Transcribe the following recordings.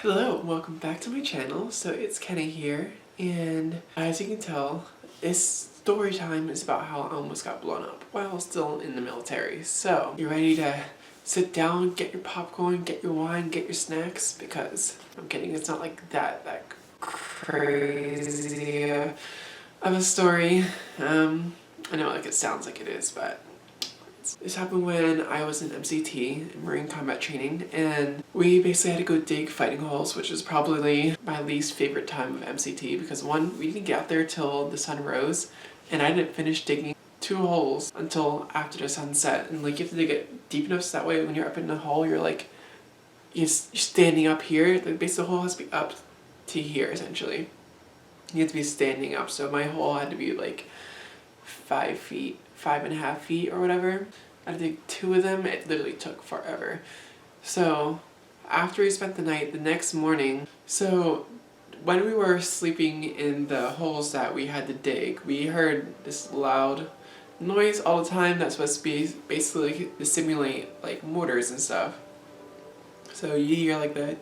Hello, welcome back to my channel. So it's Kenna here, and as you can tell, this story time is about how I almost got blown up while still in the military. So, you ready to sit down, get your popcorn, get your wine, get your snacks? Because, I'm kidding, it's not like that crazy of a story. I know like it sounds like it is, but this happened when I was in MCT, Marine Combat Training, and we basically had to go dig fighting holes, which is probably my least favorite time of MCT because one, we didn't get out there till the sun rose, and I didn't finish digging 2 holes until after the sun set. And like you have to dig it deep enough so that way when you're up in the hole, you're like, you're standing up here. Like basically the hole has to be up to here essentially. You have to be standing up, so my hole had to be like 5 feet, 5.5 feet or whatever. I had to dig 2 of them. It literally took forever. So after we spent the night, the next morning, so when we were sleeping in the holes that we had to dig, we heard this loud noise all the time that's supposed to be basically to simulate like mortars and stuff. So you hear like that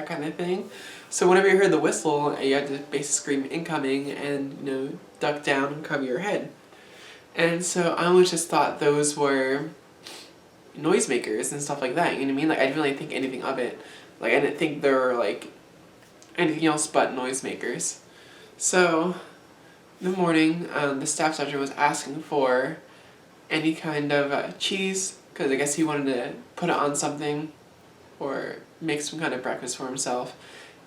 kind of thing. So whenever you heard the whistle, you had to basically scream incoming and duck down and cover your head. And so I always just thought those were noisemakers and stuff like that, you know what I mean? Like I didn't really think anything of it. Like I didn't think there were like anything else but noisemakers. So in the morning, the staff sergeant was asking for any kind of cheese, because I guess he wanted to put it on something or make some kind of breakfast for himself.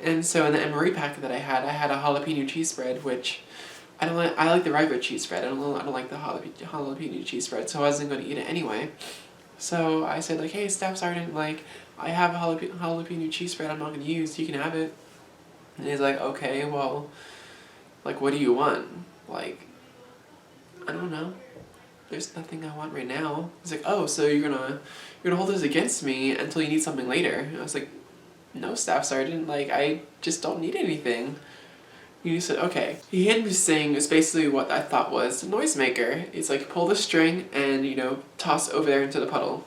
And so in the MRE packet that I had a jalapeno cheese spread, which I don't like. I like the regular cheese spread. I don't like the jalapeno cheese spread, so I wasn't going to eat it anyway. So I said like, hey, staff sergeant, like I have a jalapeno cheese spread I'm not going to use. You can have it. And he's like, okay, well, like what do you want? Like, I don't know. There's nothing I want right now. He's like, oh, so you're gonna hold this against me until you need something later. And I was like, no, staff sergeant. Like I just don't need anything. He said, okay. He handed me this thing. It's basically what I thought was a noisemaker. It's like pull the string and, toss over there into the puddle.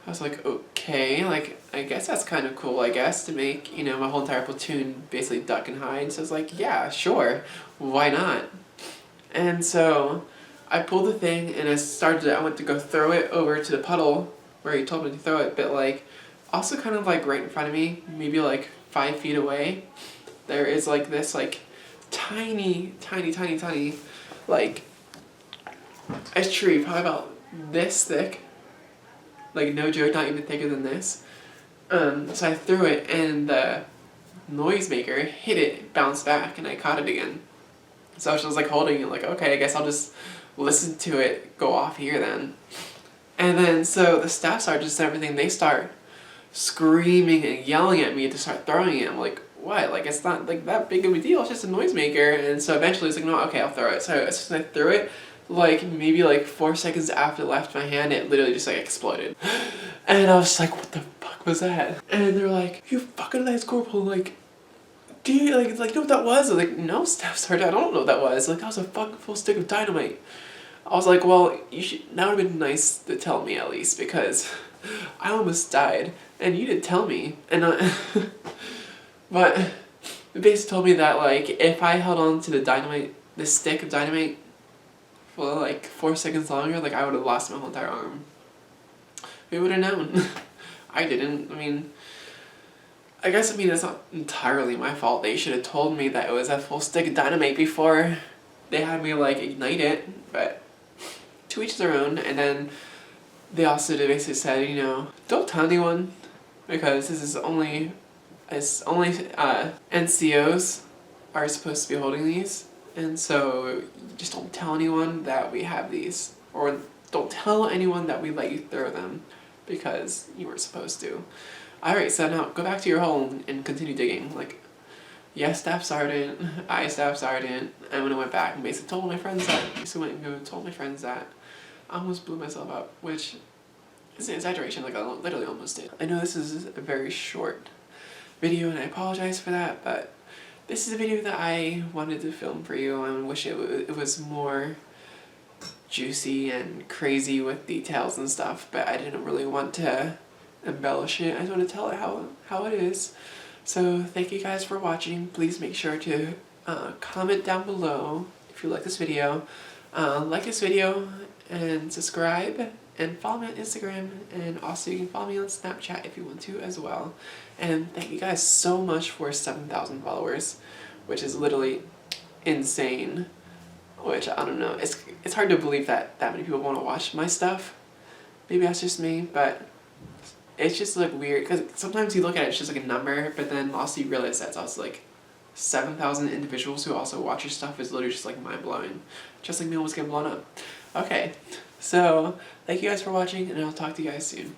I was like, okay, like, I guess that's kind of cool, I guess, to make, my whole entire platoon basically duck and hide. So I was like, yeah, sure, why not? And so I pulled the thing and I went to go throw it over to the puddle where he told me to throw it, but like, also kind of like right in front of me, maybe like 5 feet away, there is like this like tiny, like a tree, probably about this thick, like no joke, not even thicker than this. So I threw it and the noisemaker hit it, bounced back, and I caught it again. So I was just like holding it like, okay, I guess I'll just listen to it go off here then. And then so the staff sergeants and everything, they start screaming and yelling at me to start throwing it. I'm like, what? Like it's not like that big of a deal, it's just a noisemaker. And so eventually it's like, no, okay, I'll throw it. So as soon as I threw it, like maybe like 4 seconds after it left my hand, it literally just like exploded. And I was like, what the fuck was that? And they're like, you fucking lance corporal, like, do you like know what that was? I was like, no, staff sergeant, I don't know what that was. Like that was a fucking full stick of dynamite. I was like, well, that would have been nice to tell me at least, because I almost died and you didn't tell me. And but they basically told me that like if I held on to the stick of dynamite for like 4 seconds longer, like I would have lost my whole entire arm. Who would have known? I didn't. I guess it's not entirely my fault. They should have told me that it was a full stick of dynamite before they had me like ignite it, but to each their own. And then they also basically said, don't tell anyone, because this is only NCOs are supposed to be holding these, and so just don't tell anyone that we have these, or don't tell anyone that we let you throw them, because you weren't supposed to. Alright, so now go back to your hole and continue digging. Like, yes, staff sergeant, staff sergeant. And when I went back and basically told my friends that, I almost blew myself up, which is an exaggeration, like I literally almost did. I know this is a very short video and I apologize for that, but this is a video that I wanted to film for you and wish it was more juicy and crazy with details and stuff, but I didn't really want to embellish it. I just want to tell it how it is. So thank you guys for watching. Please make sure to comment down below if you like this video. Like this video and subscribe and follow me on Instagram, and also you can follow me on Snapchat if you want to as well. And thank you guys so much for 7,000 followers, which is literally insane. Which, I don't know, it's hard to believe that many people want to watch my stuff. Maybe that's just me, but it's just like weird, because sometimes you look at it, it's just like a number, but then also you realize that's also like 7,000 individuals who also watch your stuff is literally just like mind-blowing. Just like me almost getting blown up. Okay, so thank you guys for watching, and I'll talk to you guys soon.